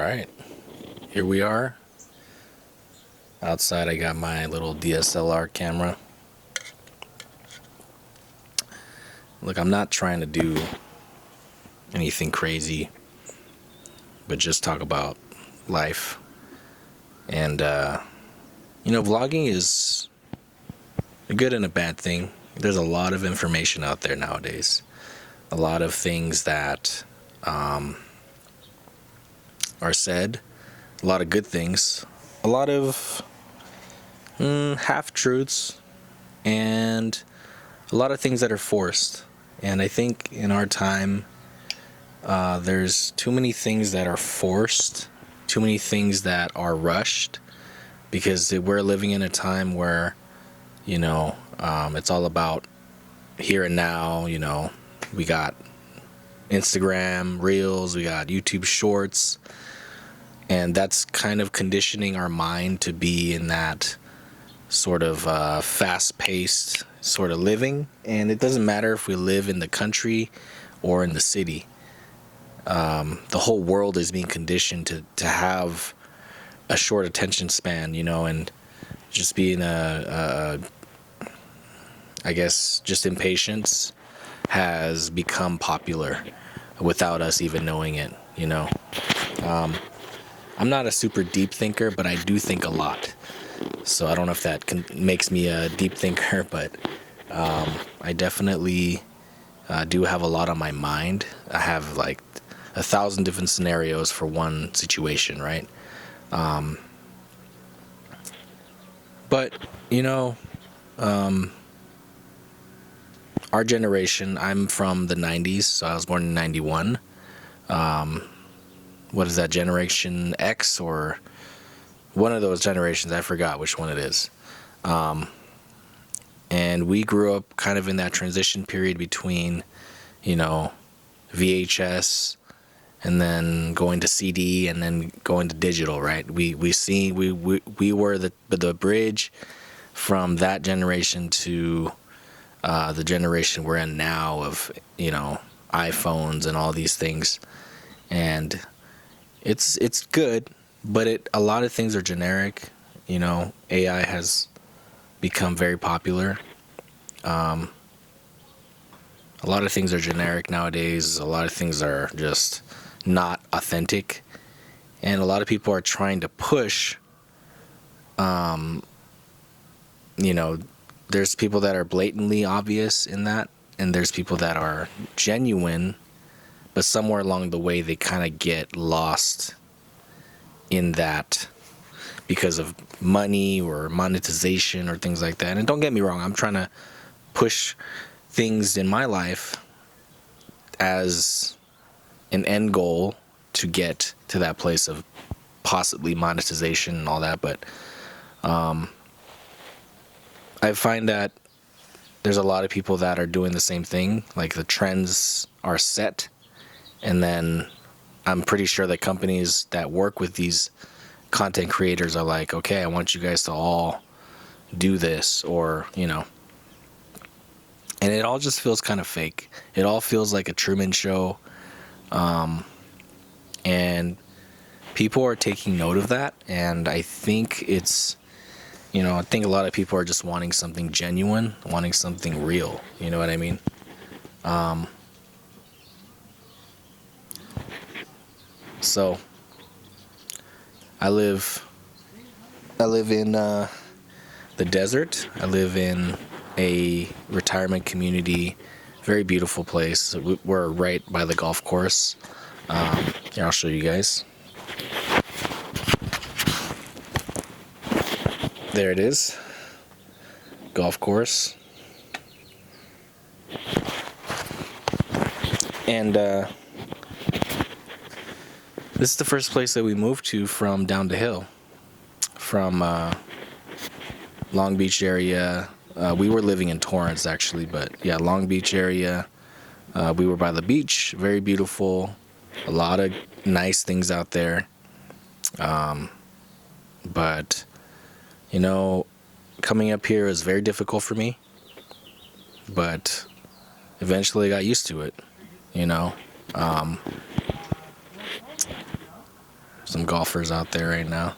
right, here we are. Outside, I got my little DSLR camera. Look, I'm not trying to do anything crazy, but just talk about life. And, vlogging is a good and a bad thing. There's a lot of information out there nowadays. A lot of things that are said, a lot of good things, a lot of half truths, and a lot of things that are forced. And I think in our time, there's too many things that are forced, too many things that are rushed, because we're living in a time where, it's all about here and now. We got Instagram Reels, we got YouTube Shorts, and that's kind of conditioning our mind to be in that sort of fast-paced sort of living. And it doesn't matter if we live in the country or in the city. The whole world is being conditioned to have a short attention span, and just being I guess just impatience has become popular without us even knowing it. I'm not a super deep thinker, but I do think a lot. So I don't know if that makes me a deep thinker, but I definitely do have a lot on my mind. I have like 1,000 different scenarios for one situation, right? But our generation, I'm from the 90s, so I was born in 91. What is that, Generation X or one of those generations? I forgot which one it is. And we grew up kind of in that transition period between, VHS and then going to CD and then going to digital, right? We were the bridge from that generation to the generation we're in now of, iPhones and all these things. And it's good, but a lot of things are generic. AI has become very popular. A lot of things are generic nowadays. A lot of things are just not authentic, and a lot of people are trying to push. There's people that are blatantly obvious in that, and there's people that are genuine, but somewhere along the way they kind of get lost in that because of money or monetization or things like that. And don't get me wrong, I'm trying to push things in my life as an end goal to get to that place of possibly monetization and all that. But I find that there's a lot of people that are doing the same thing. Like the trends are set, and then I'm pretty sure the companies that work with these content creators are like, okay, I want you guys to all do this, or and it all just feels kind of fake. It all feels like a Truman Show, and people are taking note of that. And I think I think a lot of people are just wanting something genuine, wanting something real. You know what I mean? So I live in the desert. I live in a retirement community, very beautiful place. We're right by the golf course. Here, I'll show you guys. There it is, golf course. And this is the first place that we moved to from down the hill, from Long Beach area. We were living in Torrance actually, but yeah, Long Beach area. We were by the beach, very beautiful, a lot of nice things out there. But coming up here is very difficult for me, but eventually I got used to it. some golfers out there right now.